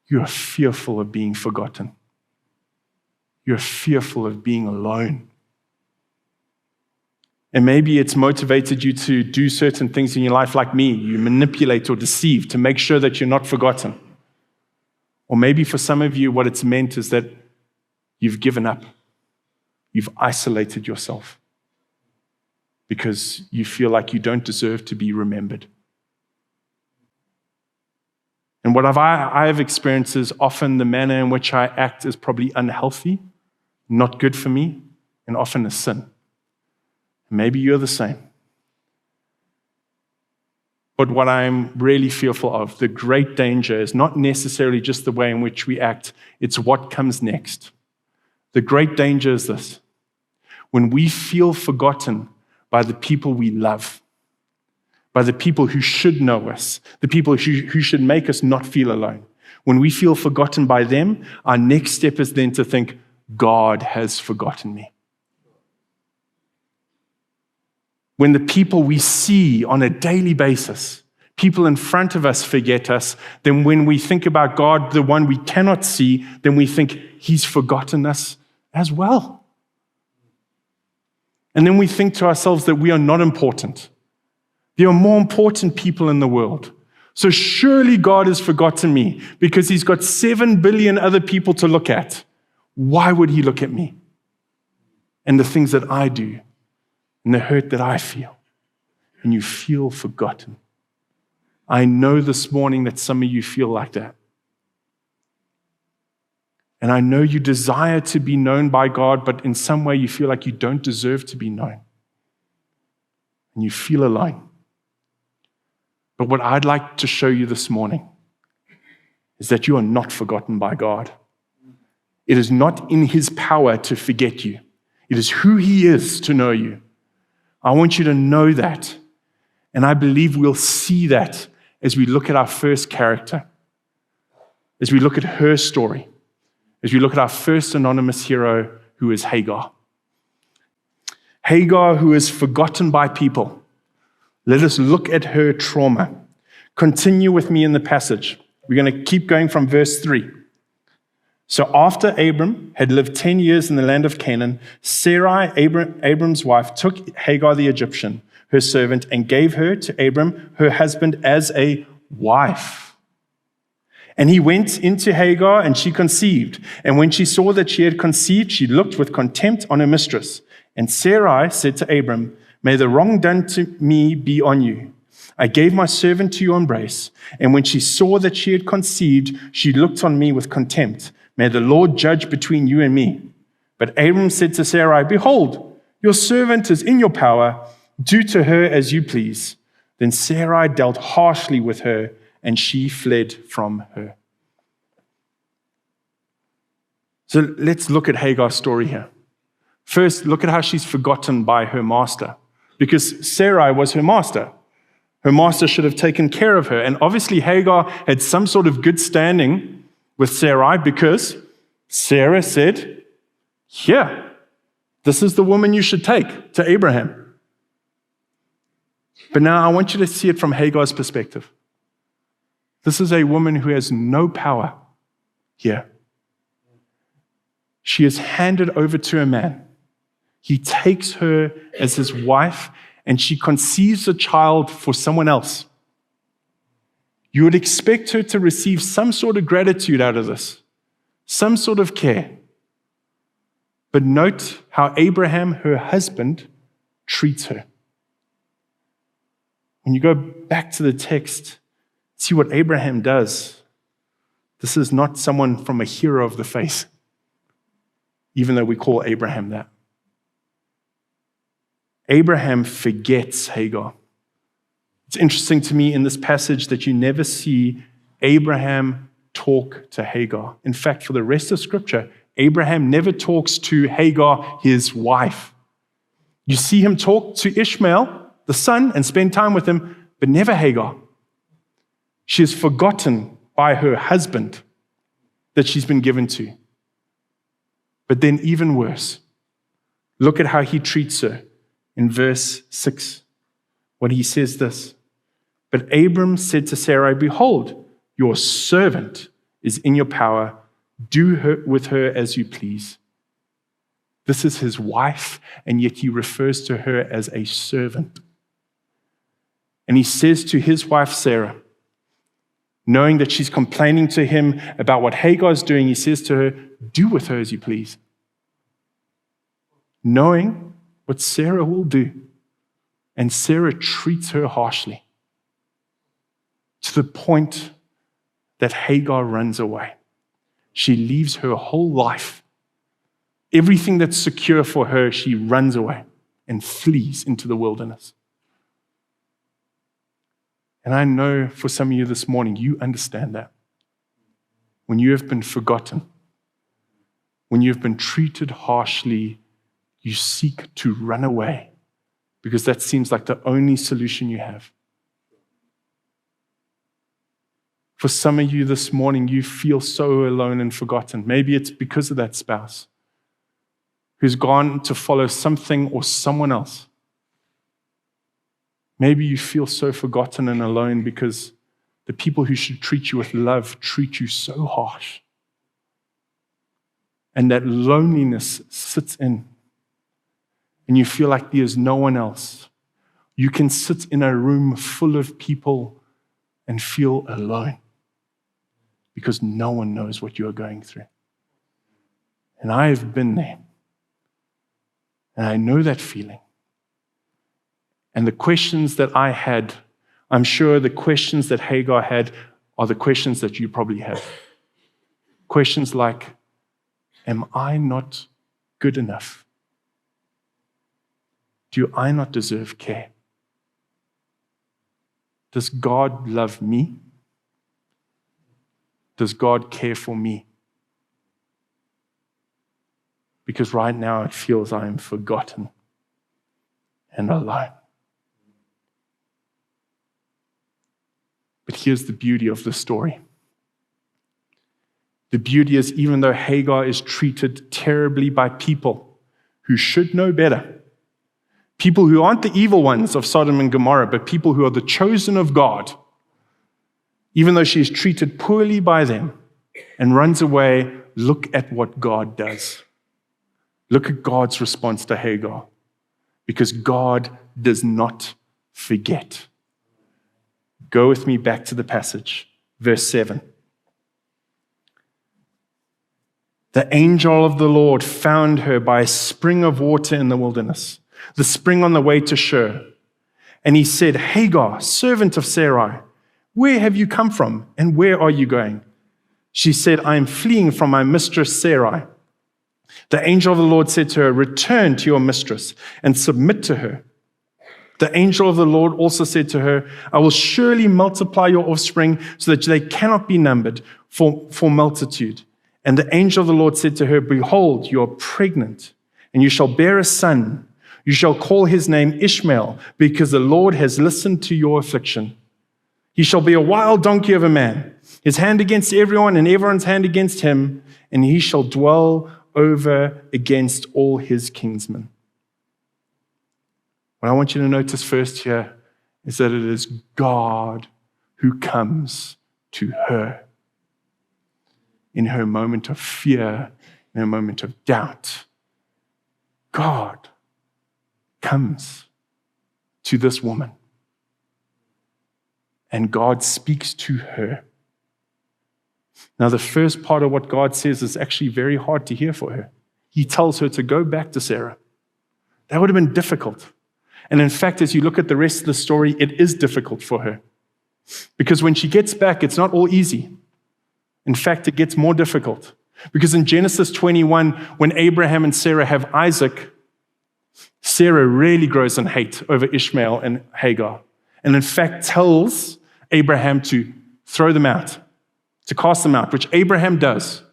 you are fearful of being forgotten. You're fearful of being alone. And maybe it's motivated you to do certain things in your life like me. You manipulate or deceive to make sure that you're not forgotten. Or maybe for some of you, what it's meant is that you've given up. You've isolated yourself because you feel like you don't deserve to be remembered. And what I have experienced is often the manner in which I act is probably unhealthy, not good for me, and often a sin. Maybe you're the same. But what I'm really fearful of, the great danger, is not necessarily just the way in which we act, it's what comes next. The great danger is this: when we feel forgotten by the people we love, by the people who should know us, the people who should make us not feel alone. When we feel forgotten by them, our next step is then to think, God has forgotten me. When the people we see on a daily basis, people in front of us forget us, then when we think about God, the one we cannot see, then we think he's forgotten us as well. And then we think to ourselves that we are not important. There are more important people in the world. So surely God has forgotten me because he's got 7 billion other people to look at. Why would he look at me and the things that I do and the hurt that I feel? And you feel forgotten. I know this morning that some of you feel like that. And I know you desire to be known by God, but in some way you feel like you don't deserve to be known. And you feel alone. But what I'd like to show you this morning is that you are not forgotten by God. It is not in his power to forget you. It is who he is to know you. I want you to know that. And I believe we'll see that as we look at our first character, as we look at her story, as we look at our first anonymous hero, who is Hagar. Hagar, who is forgotten by people. Let us look at her trauma. Continue with me in the passage. We're going to keep going from verse 3. So after Abram had lived 10 years in the land of Canaan, Sarai, Abram's wife, took Hagar the Egyptian, her servant, and gave her to Abram, her husband, as a wife. And he went into Hagar, and she conceived. And when she saw that she had conceived, she looked with contempt on her mistress. And Sarai said to Abram, "May the wrong done to me be on you. I gave my servant to your embrace, and when she saw that she had conceived, she looked on me with contempt. May the Lord judge between you and me." But Abram said to Sarai, "Behold, your servant is in your power. Do to her as you please." Then Sarai dealt harshly with her, and she fled from her. So let's look at Hagar's story here. First, look at how she's forgotten by her master, because Sarai was her master. Her master should have taken care of her. And obviously Hagar had some sort of good standing with Sarai because Sarah said, "Here, this is the woman you should take," to Abraham. But now I want you to see it from Hagar's perspective. This is a woman who has no power here. She is handed over to a man. He takes her as his wife, and she conceives a child for someone else. You would expect her to receive some sort of gratitude out of this, some sort of care. But note how Abraham, her husband, treats her. When you go back to the text, see what Abraham does. This is not someone from a hero of the faith, even though we call Abraham that. Abraham forgets Hagar. It's interesting to me in this passage that you never see Abraham talk to Hagar. In fact, for the rest of Scripture, Abraham never talks to Hagar, his wife. You see him talk to Ishmael, the son, and spend time with him, but never Hagar. She is forgotten by her husband that she's been given to. But then even worse, look at how he treats her. In verse 6, when he says this, "But Abram said to Sarai, 'Behold, your servant is in your power. Do with her as you please. This is his wife, and yet he refers to her as a servant. And he says to his wife, Sarah, knowing that she's complaining to him about what Hagar is doing, he says to her, do with her as you please. Knowing what Sarah will do. And Sarah treats her harshly to the point that Hagar runs away. She leaves her whole life. Everything that's secure for her, she runs away and flees into the wilderness. And I know for some of you this morning, you understand that. When you have been forgotten, when you have been treated harshly, you seek to run away because that seems like the only solution you have. For some of you this morning, you feel so alone and forgotten. Maybe it's because of that spouse who's gone to follow something or someone else. Maybe you feel so forgotten and alone because the people who should treat you with love treat you so harsh. And that loneliness sits in. And you feel like there's no one else. You can sit in a room full of people and feel alone because no one knows what you're going through. And I've been there. And I know that feeling. And the questions that I had, I'm sure the questions that Hagar had are the questions that you probably have. Questions like, am I not good enough? Do I not deserve care? Does God love me? Does God care for me? Because right now it feels I am forgotten and alone. But here's the beauty of the story. The beauty is even though Hagar is treated terribly by people who should know better, people who aren't the evil ones of Sodom and Gomorrah, but people who are the chosen of God, even though she is treated poorly by them and runs away, look at what God does. Look at God's response to Hagar, because God does not forget. Go with me back to the passage, verse 7. The angel of the Lord found her by a spring of water in the wilderness, the spring on the way to Shur. And he said, Hagar, servant of Sarai, where have you come from and where are you going? She said, I am fleeing from my mistress Sarai. The angel of the Lord said to her, return to your mistress and submit to her. The angel of the Lord also said to her, I will surely multiply your offspring so that they cannot be numbered for multitude. And the angel of the Lord said to her, behold, you are pregnant, and you shall bear a son. You shall call his name Ishmael, because the Lord has listened to your affliction. He shall be a wild donkey of a man, his hand against everyone and everyone's hand against him, and he shall dwell over against all his kinsmen. What I want you to notice first here is that it is God who comes to her in her moment of fear, in her moment of doubt. God comes to this woman, and God speaks to her. Now, the first part of what God says is actually very hard to hear for her. He tells her to go back to Sarah. That would have been difficult. And in fact, as you look at the rest of the story, it is difficult for her. Because when she gets back, it's not all easy. In fact, it gets more difficult. Because in Genesis 21, when Abraham and Sarah have Isaac, Sarah really grows in hate over Ishmael and Hagar. And in fact, tells Abraham to throw them out, to cast them out, which Abraham does.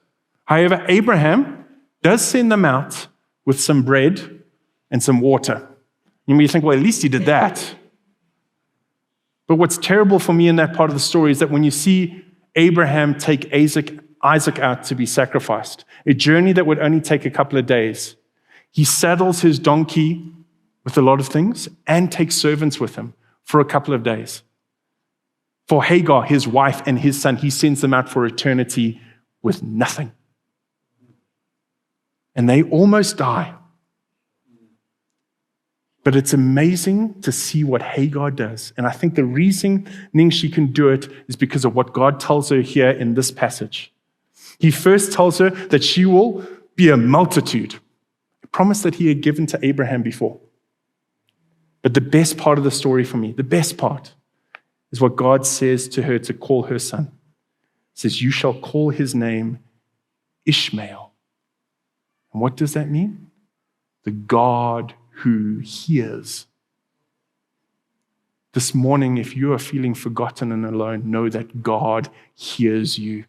However, Abraham does send them out with some bread and some water. You may think, well, at least he did that. But what's terrible for me in that part of the story is that when you see Abraham take Isaac out to be sacrificed, a journey that would only take a couple of days, he saddles his donkey with a lot of things and takes servants with him for a couple of days. For Hagar, his wife, and his son, he sends them out for eternity with nothing. And they almost die. But it's amazing to see what Hagar does. And I think the reason she can do it is because of what God tells her here in this passage. He first tells her that she will be a multitude, a promise that he had given to Abraham before. But the best part of the story for me, the best part, is what God says to her to call her son. He says, you shall call his name Ishmael. And what does that mean? The God who hears. This morning, if you are feeling forgotten and alone, know that God hears you.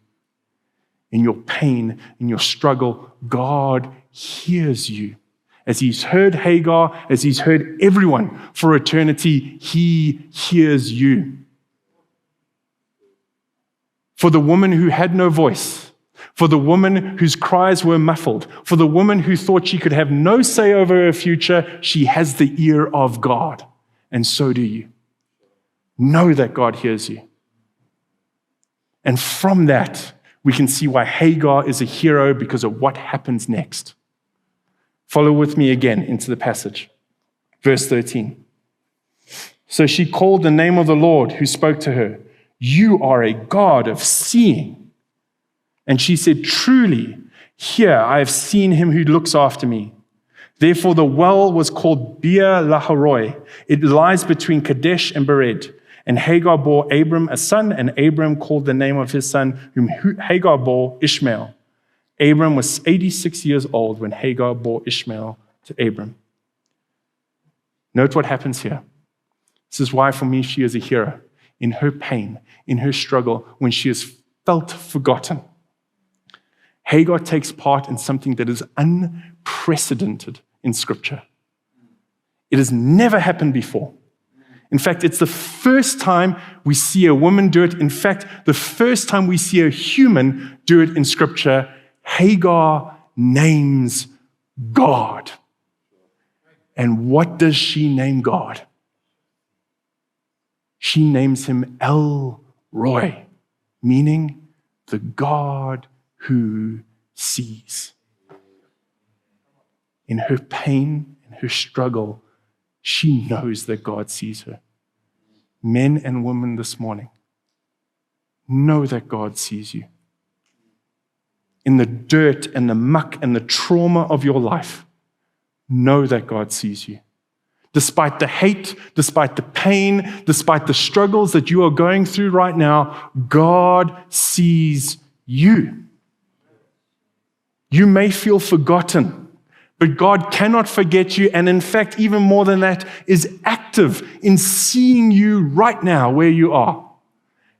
In your pain, in your struggle, God hears you. As he's heard Hagar, as he's heard everyone for eternity, he hears you. For the woman who had no voice, for the woman whose cries were muffled, for the woman who thought she could have no say over her future, she has the ear of God, and so do you. Know that God hears you. And from that, we can see why Hagar is a hero because of what happens next. Follow with me again into the passage. Verse 13. So she called the name of the Lord who spoke to her, you are a God of seeing. And she said, truly, here I have seen him who looks after me. Therefore the well was called Beer Laharoi. It lies between Kadesh and Bered. And Hagar bore Abram a son, and Abram called the name of his son, whom Hagar bore, Ishmael. Abram was 86 years old when Hagar bore Ishmael to Abram. Note what happens here. This is why for me she is a hero. In her pain, in her struggle, when she has felt forgotten, Hagar takes part in something that is unprecedented in Scripture. It has never happened before. In fact, it's the first time we see a woman do it. In fact, the first time we see a human do it in Scripture. Hagar names God. And what does she name God? She names him El Roi, meaning the God who sees. In her pain, in her struggle, she knows that God sees her. Men and women this morning, know that God sees you. In the dirt and the muck and the trauma of your life, know that God sees you. Despite the hate, despite the pain, despite the struggles that you are going through right now, God sees you. You may feel forgotten, but God cannot forget you, and in fact, even more than that, is active in seeing you right now where you are.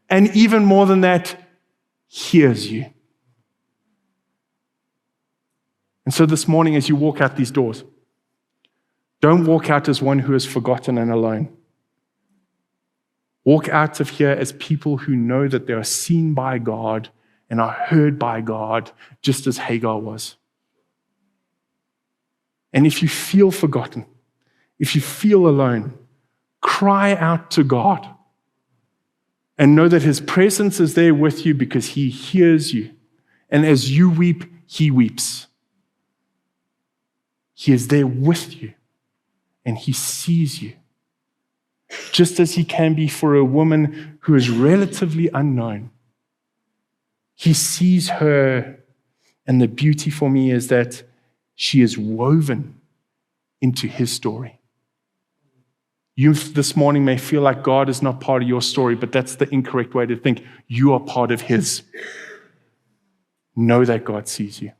And even more than that, hears you. And so this morning, as you walk out these doors, don't walk out as one who is forgotten and alone. Walk out of here as people who know that they are seen by God and are heard by God, just as Hagar was. And if you feel forgotten, if you feel alone, cry out to God and know that his presence is there with you because he hears you. And as you weep, he weeps. He is there with you and he sees you. Just as he can be for a woman who is relatively unknown. He sees her, and the beauty for me is that she is woven into his story. You this morning may feel like God is not part of your story, but that's the incorrect way to think. You are part of his. Know that God sees you.